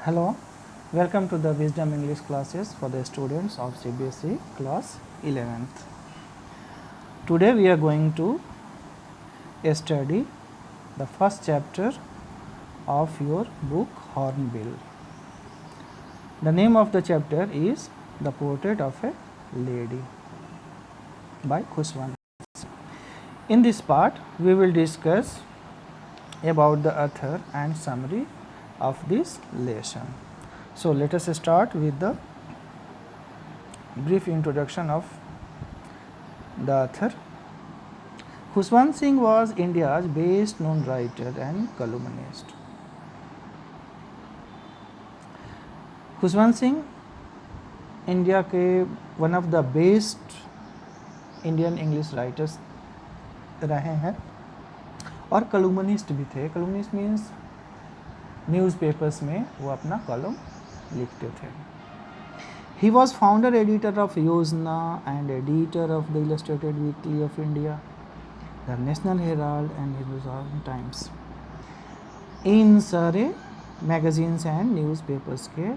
Hello, welcome to the Wisdom English classes for the students of CBSE class 11th. Today we are going to study the first chapter of your book Hornbill. The name of the chapter is The Portrait of a Lady by Khushwant. In this part, we will discuss about the author and summary of this lesson. So let us start with the brief introduction of the author. Khushwant Singh was India's best known writer and columnist. Khushwant Singh India के one of the best Indian English writers रहे हैं और कलुमनिस्ट भी थे. कलुमनिस्ट means newspapers में वो अपना column लिखते थे. He was founder editor of Yojana and editor of the illustrated weekly of India, the national herald and Hindustan times. इन सारे मैगजीन्स एंड न्यूज़पेपर्स के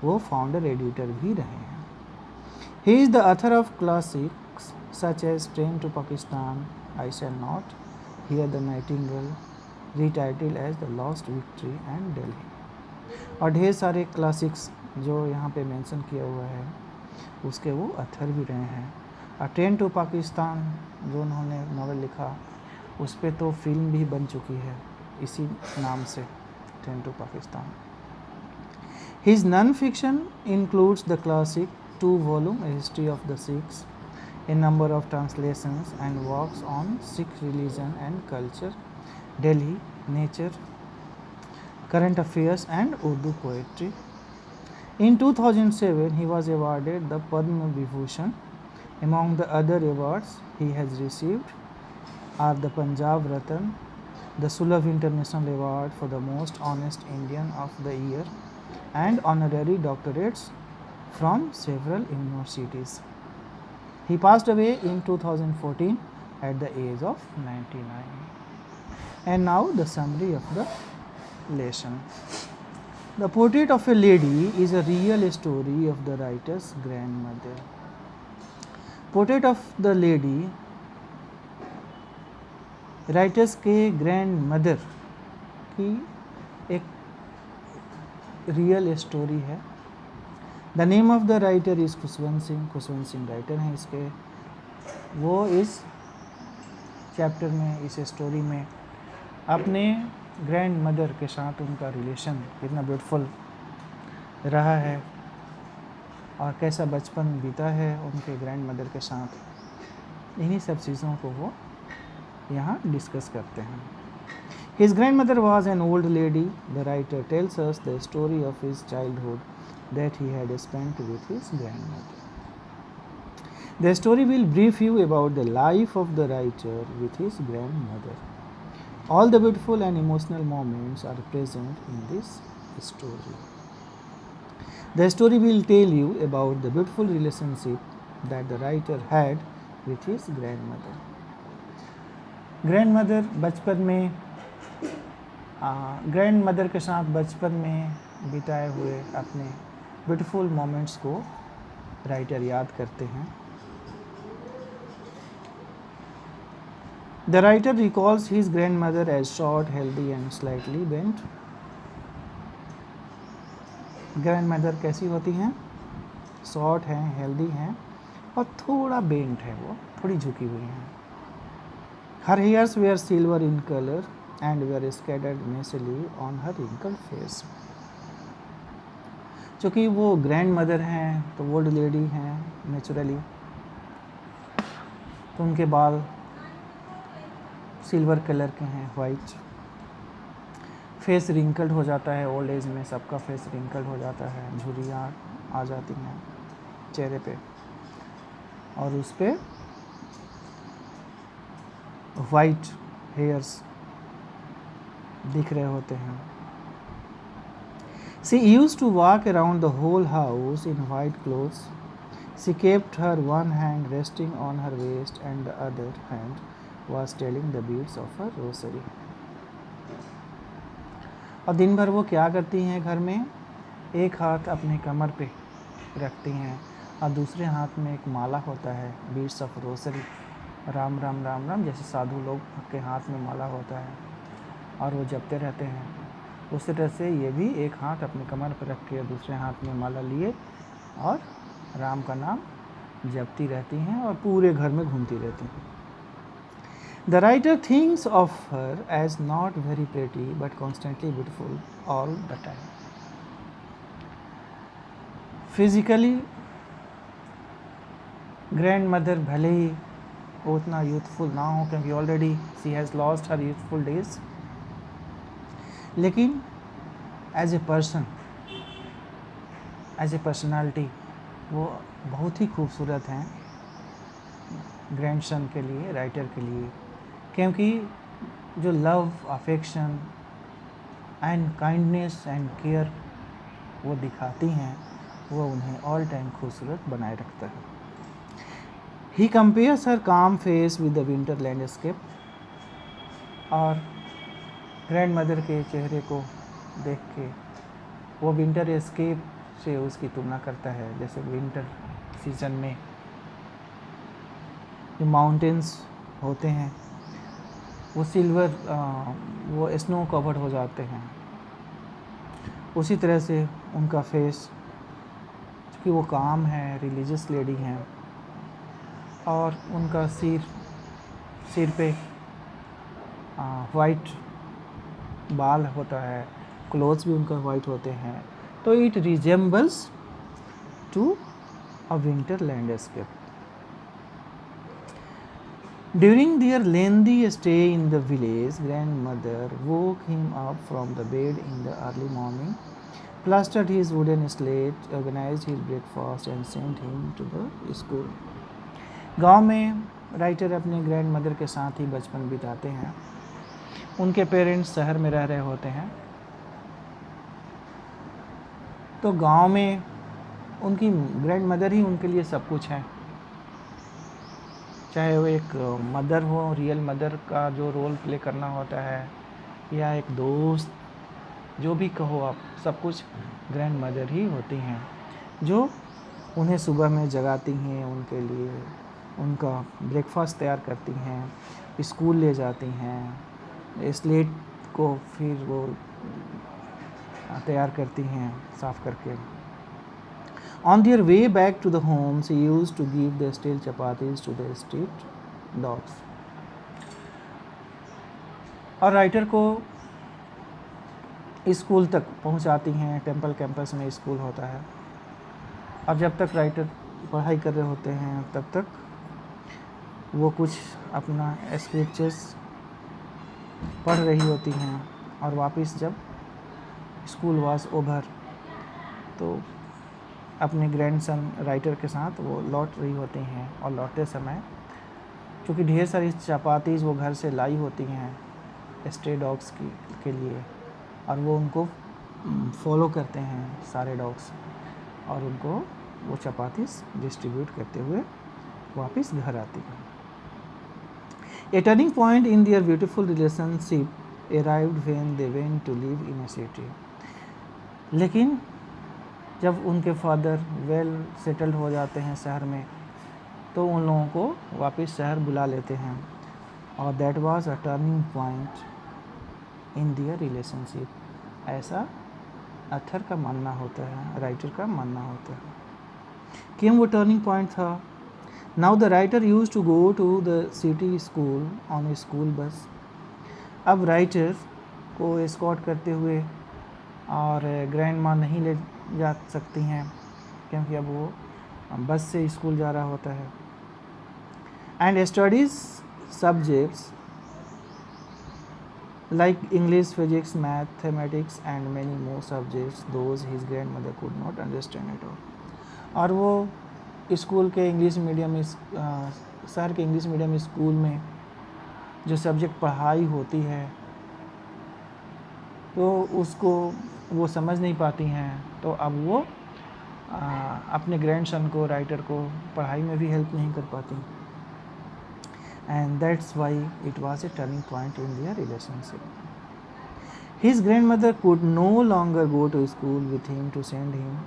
वो फाउंडर एडिटर भी रहे हैं. He is the author of classics such as train to Pakistan, I shall not hear the nightingale, retitled as the lost victory and Delhi. और ढेर सारे क्लासिक्स जो यहाँ पे मेंशन किया हुआ है उसके वो ऑथर भी रहे हैं. अ ट्रेन टू पाकिस्तान जो उन्होंने नॉवेल लिखा उस पर तो फिल्म भी बन चुकी है इसी नाम से, train to Pakistan. His non-fiction includes the classic 2-volume A History of the Sikhs, a number of translations and works on Sikh religion and culture, Delhi, nature, current affairs and Urdu poetry. In 2007, he was awarded the Padma Vibhushan. Among the other awards he has received are the Punjab Ratan, the Sulabh International Award for the Most Honest Indian of the Year, and honorary doctorates from several universities. He passed away in 2014 at the age of 99. And now the summary of the lesson. The Portrait of a Lady is a real story of the writer's grandmother. Portrait of the Lady writers के grand mother की एक real story है. The name of the writer is Khushwant Singh. Khushwant Singh writer हैं इसके. वो इस chapter में, इस स्टोरी में अपने ग्रैंड मदर के साथ उनका रिलेशन कितना ब्यूटीफुल रहा है और कैसा बचपन बीता है उनके ग्रैंड मदर के साथ, इन्हीं सब चीज़ों को वो यहाँ डिस्कस करते हैं. His grandmother was an old lady. The writer tells us the story of his childhood that he had spent with his grandmother. The story will brief you about the life of the writer with his grandmother. All the beautiful and emotional moments are present in this story. The story will tell you about the beautiful relationship that the writer had with his grandmother. Grandmother बचपन में grand mother के साथ बचपन में बिताए हुए अपने beautiful moments को राइटर याद करते हैं. The writer recalls his grandmother as short, healthy and slightly bent. Grandmother कैसी होती हैं? शॉर्ट हैं, हेल्दी हैं और थोड़ा बेंट है, वो थोड़ी झुकी हुई हैं. Her hairs were silver in color and were scattered messily on her wrinkled face. चूँकि वो ग्रैंड मदर हैं तो ओल्ड लेडी हैं नेचुरली, तो उनके बाल सिल्वर कलर के हैं, वाइट. फेस रिंकल्ड हो जाता है, ओल्ड एज में सबका फेस रिंकल्ड हो जाता है, झुर्रियाँ आ जाती हैं चेहरे पे और उस पर वाइट हेयर्स दिख रहे होते हैं. She used to walk around the whole house in white clothes. She kept her one hand resting on her waist and the other hand was telling the beads of her rosary. और दिन भर वो क्या करती हैं घर में? एक हाथ अपने कमर पे रखती हैं और दूसरे हाथ में एक माला होता है, बीट्स ऑफ रोसरी, राम राम राम राम, जैसे साधु लोग के हाथ में माला होता है और वो जपते रहते हैं। उसी तरह से ये भी एक हाथ अपने कमर पर रख के दूसरे हाथ में माला लिए और राम का नाम जपती रहती हैं और पूरे घर में घूमती रहती हैं। The writer thinks of her as not very pretty but constantly beautiful all the time. Physically grandmother भले ही वो उतना यूथफुल ना हो, क्योंकि already she has lost her youthful days, लेकिन as a person, as a personality वो बहुत ही खूबसूरत हैं ग्रैंडसन के लिए, राइटर के लिए, क्योंकि जो love, affection and kindness and care वो दिखाती हैं, वो उन्हें ऑल टाइम खूबसूरत बनाए रखता है। ही कंपेयर्स हर काम face with the winter landscape, और ग्रैंड मदर के चेहरे को देख के वो विंटर एस्केप से उसकी तुलना करता है। जैसे विंटर सीजन में जो माउंटेन्स होते हैं वो सिल्वर, वो स्नो कवर्ड हो जाते हैं, उसी तरह से उनका फेस, क्योंकि वो काम है, रिलीजियस लेडी हैं, और उनका सिर पे वाइट बाल होता है, क्लोथ्स भी उनका वाइट होते हैं, तो it resembles to a winter landscape. During their lengthy stay in the village, grandmother woke him up from the bed in the early morning, plastered his wooden slate, organized his breakfast and sent him to the school. गांव में writer अपने grand mother के साथ ही बचपन बिताते हैं। उनके parents शहर में रह रहे होते हैं, तो गांव में उनकी ग्रैंड मदर ही उनके लिए सब कुछ है। चाहे वो एक मदर हो, रियल मदर का जो रोल प्ले करना होता है, या एक दोस्त, जो भी कहो आप, सब कुछ ग्रैंड मदर ही होती हैं, जो उन्हें सुबह में जगाती हैं, उनके लिए उनका ब्रेकफास्ट तैयार करती हैं, स्कूल ले जाती हैं, स्लेट को फिर वो तैयार करती हैं साफ़ करके। On their way back to the home, she used to give the stale chapatis to the street dogs. और राइटर को स्कूल तक पहुंचाती हैं, टेम्पल कैंपस में स्कूल होता है, और जब तक राइटर पढ़ाई कर रहे होते हैं तब तक वो कुछ अपना स्क्रिप्चर्स पढ़ रही होती हैं, और वापस जब स्कूल वाज ओवर तो अपने ग्रैंडसन राइटर के साथ वो लौट रही होती हैं, और लौटते समय क्योंकि ढेर सारी चपातीज़ वो घर से लाई होती हैं स्ट्रे डॉग्स के लिए, और वो उनको फॉलो करते हैं सारे डॉग्स, और उनको वो चपातीज़ डिस्ट्रीब्यूट करते हुए वापस घर आती हैं। A turning point in their beautiful relationship arrived when they went to live in a city. लेकिन जब उनके फादर वेल सेटल्ड हो जाते हैं शहर में, तो उन लोगों को वापस शहर बुला लेते हैं, और that was a turning point in their relationship. ऐसा अथर का मानना होता है, राइटर का मानना होता है। क्यों वो टर्निंग पॉइंट था? Now the writer use to go to the city school on a school bus. अब राइटर को एस्कॉर्ट करते हुए, और ग्रैंड माँ नहीं ले जा सकती हैं क्योंकि अब वो बस से स्कूल जा रहा होता है। And studies subjects like English, physics, mathematics and many more subjects those his grand mother could not understand at all. और वो स्कूल के इंग्लिश मीडियम, शहर के इंग्लिश मीडियम स्कूल में जो सब्जेक्ट पढ़ाई होती है तो उसको वो समझ नहीं पाती हैं, तो अब वो अपने ग्रैंडसन को, राइटर को पढ़ाई में भी हेल्प नहीं कर पाती। And that's why it was a turning point in their relationship. His grandmother could no longer go to school with him to send him.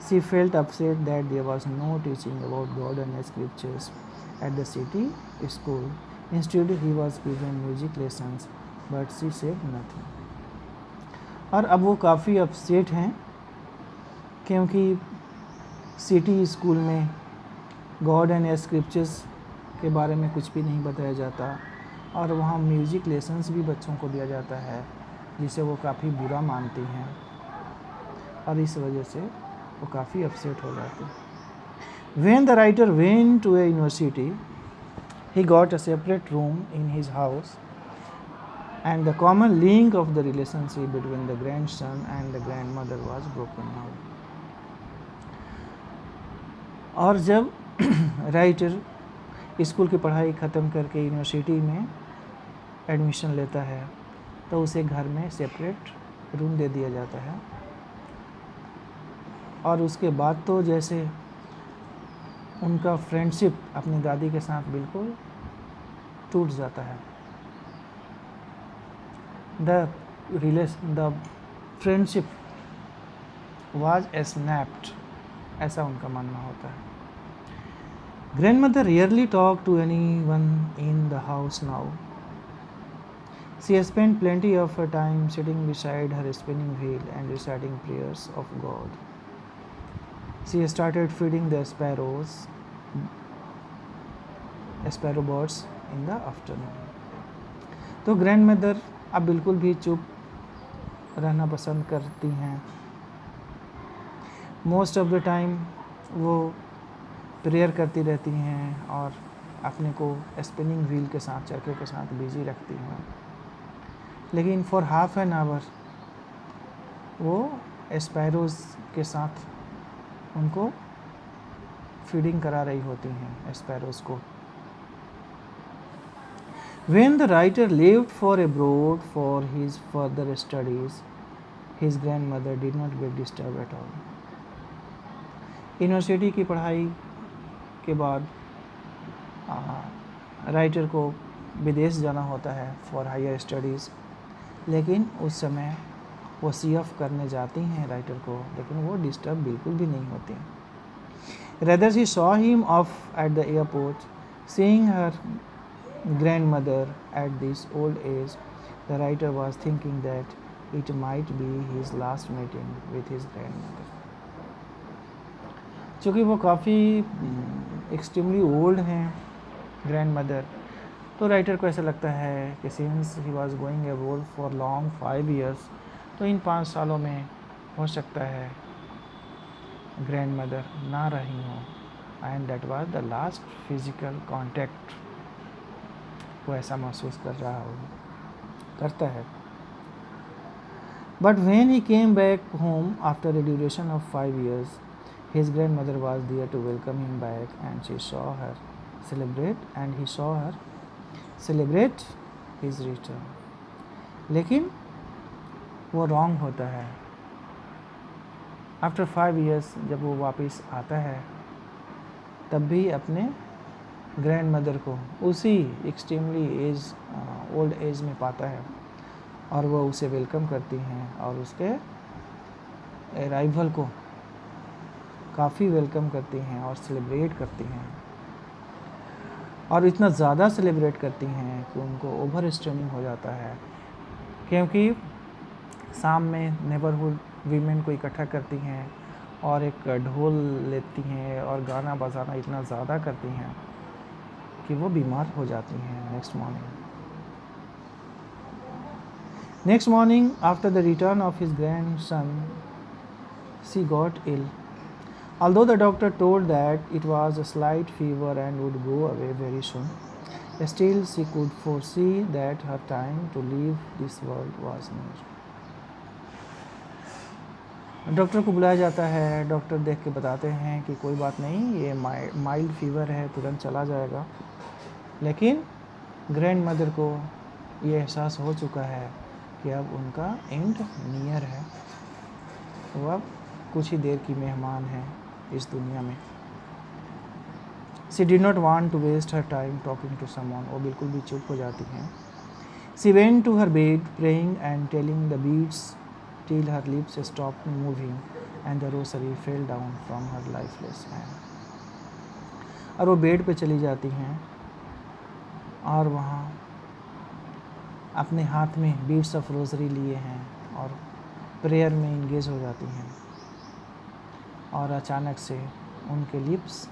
She felt upset that there was no teaching about God and scriptures at the city school. Instead, he was given music lessons, but she said nothing. और अब वो काफ़ी upset हैं क्योंकि city school में God and scriptures के बारे में कुछ भी नहीं बताया जाता और वहाँ म्यूज़िक लेसन्स भी बच्चों को दिया जाता है जिसे वो काफ़ी बुरा मानती हैं और इस वजह से वो काफ़ी अपसेट हो जाती हैं। When the writer went to a university, he got a separate room in his house, and the common link of the relationship between the grandson and the grandmother was broken now. और जब writer school की पढ़ाई ख़त्म करके university में admission लेता है तो उसे घर में सेपरेट रूम दे दिया जाता है और उसके बाद तो जैसे उनका फ्रेंडशिप अपनी दादी के साथ बिल्कुल टूट जाता है। द फ्रेंडशिप वाज स्नैप्ड, ऐसा उनका मानना होता है। Grandmother rarely talked to anyone in the house now. She spent plenty of her time sitting beside her spinning wheel and reciting prayers of God. She started feeding the sparrow birds in the afternoon. तो grandmother अब बिल्कुल भी चुप रहना पसंद करती हैं। Most of the time वो प्रेयर करती रहती हैं और अपने को स्पिनिंग व्हील के साथ, चरखे के साथ बिजी रखती हैं। लेकिन फॉर हाफ एन आवर वो स्पैरोज़ के साथ उनको फीडिंग करा रही होती हैं स्पैरोज़ को। When the writer left for abroad for his further studies, his grandmother did not get disturbed at all. University की पढ़ाई के बाद राइटर को विदेश जाना होता है फॉर हायर स्टडीज़, लेकिन उस समय वो CF करने जाती हैं राइटर को, लेकिन वो डिस्टर्ब बिल्कुल भी नहीं होती। Rather she saw him off at the airport, seeing her grandmother at this old age. The writer was thinking that it might be his last meeting with his grandmother. चूँकि वो काफ़ी एक्सट्रीमली ओल्ड हैं grandmother, तो writer को ऐसा लगता है कि since he was going abroad for long 5 years, तो इन 5 सालों में हो सकता है ग्रैंडमदर ना रही हों, and that was the last physical contact. वो ऐसा महसूस करता है। But when he came back home after a duration of 5 years, his grandmother was there to welcome him back, and he saw her celebrate his return. लेकिन वो wrong होता है। After 5 years जब वो वापस आता है तब भी अपने ग्रैंडमदर को उसी एक्सट्रीमली ओल्ड एज में पाता है और वो उसे वेलकम करती हैं और उसके अराइवल को काफ़ी वेलकम करती हैं और सेलिब्रेट करती हैं, और इतना ज़्यादा सेलिब्रेट करती हैं कि उनको ओवर स्ट्रेनिंग हो जाता है, क्योंकि शाम में नेबरहुड वीमेन को इकट्ठा करती हैं और एक ढोल लेती हैं और गाना बजाना इतना ज़्यादा करती हैं कि वो बीमार हो जाती हैं next morning after the return of his grandson she got ill. Although the doctor told that it was a slight fever and would go away very soon, still she could foresee that her time to leave this world was near. Doctor को बुलाया जाता है। Doctor देख के बताते हैं कि कोई बात नहीं, ये माइल्ड फीवर है, तुरंत चला जाएगा। लेकिन ग्रैंडमदर को ये एहसास हो चुका है कि अब उनका एंड नियर है, वो अब कुछ ही देर की मेहमान हैं इस दुनिया में। She did not want to waste her time talking to someone. वो बिल्कुल भी चुप हो जाती हैं। She went to her bed, praying and telling the beads till her lips stopped moving and the rosary fell down from her lifeless hand. और वो bed पे चली जाती हैं और वहाँ अपने हाथ में बीड्स ऑफ रोजरी लिए हैं और प्रेयर में इंगेज हो जाती हैं और अचानक से उनके लिप्स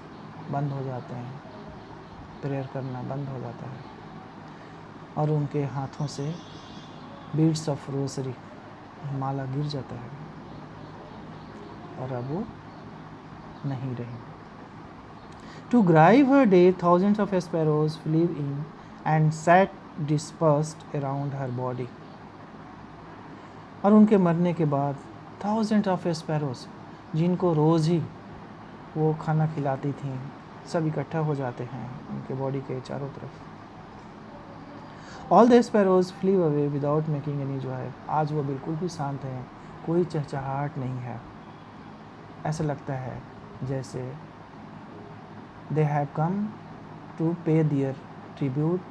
बंद हो जाते हैं, प्रेयर करना बंद हो जाता है और उनके हाथों से बीड्स ऑफ रोजरी माला गिर जाता है और अब वो नहीं रही. To grieve her day, thousands of sparrows flew in and sat dispersed around her body. और उनके मरने के बाद thousands of sparrows, जिनको रोज़ ही वो खाना खिलाती थीं, सब इकट्ठा हो जाते हैं उनके बॉडी के चारों तरफ. All the sparrows flew away without making any joy. आज वो बिल्कुल भी शांत हैं, कोई चहचहाहट नहीं है. ऐसा लगता है जैसे they have come to pay their tribute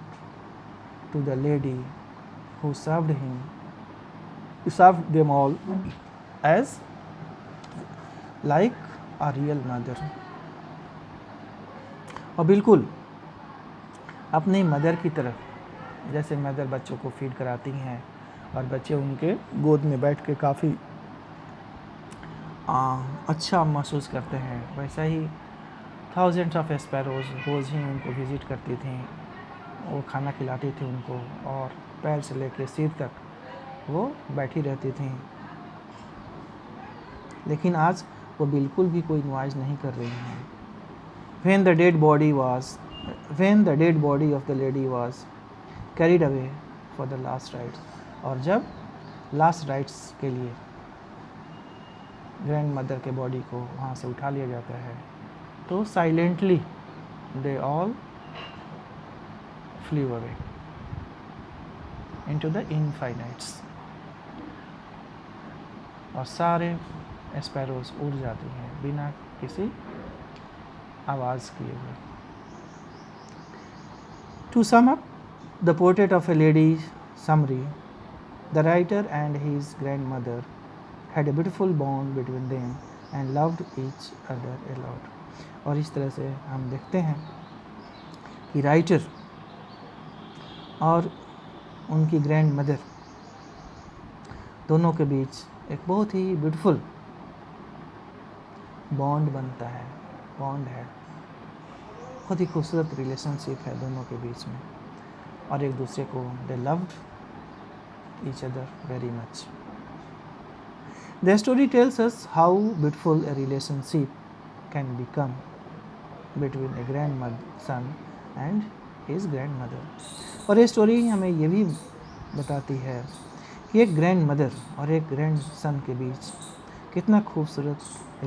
to the lady who served them all as like a real mother. और बिल्कुल अपनी मदर की तरफ, जैसे मदर बच्चों को फीड कराती हैं और बच्चे उनके गोद में बैठ के काफ़ी अच्छा महसूस करते हैं, वैसा ही थाउजेंड्स ऑफ स्पैरोज रोज़ ही उनको विज़िट करती थी, वो खाना खिलाती थी उनको और पैर से लेकर सिर तक वो बैठी रहती थी. लेकिन आज वो बिल्कुल भी कोई नॉइज़ नहीं कर रही हैं. When the dead body of the lady was carried away for the last rites, और जब लास्ट राइट्स के लिए ग्रैंड मदर के बॉडी को वहाँ से उठा लिया जाता है, तो silently they all flee away into the infinites, और सारे स्पैरोज उड़ जाती हैं बिना किसी आवाज़ किए हुए. To sum up the portrait of a lady summary, the writer and his grandmother had a beautiful bond between them and loved each other a lot. और इस तरह से हम देखते हैं कि राइटर और उनकी ग्रैंड मदर दोनों के बीच एक बहुत ही ब्यूटीफुल बॉन्ड बनता है, बॉन्ड है, बहुत ही खूबसूरत रिलेशनशिप है दोनों के बीच में, और एक दूसरे को they loved each other very much. The story tells us how beautiful a relationship can become between a grandson and his grandmother. और ये स्टोरी हमें ये भी बताती है कि एक ग्रैंड मदर और एक ग्रैंड सन के बीच कितना खूबसूरत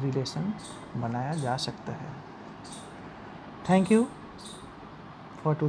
रिलेशन बनाया जा सकता है. Thank you for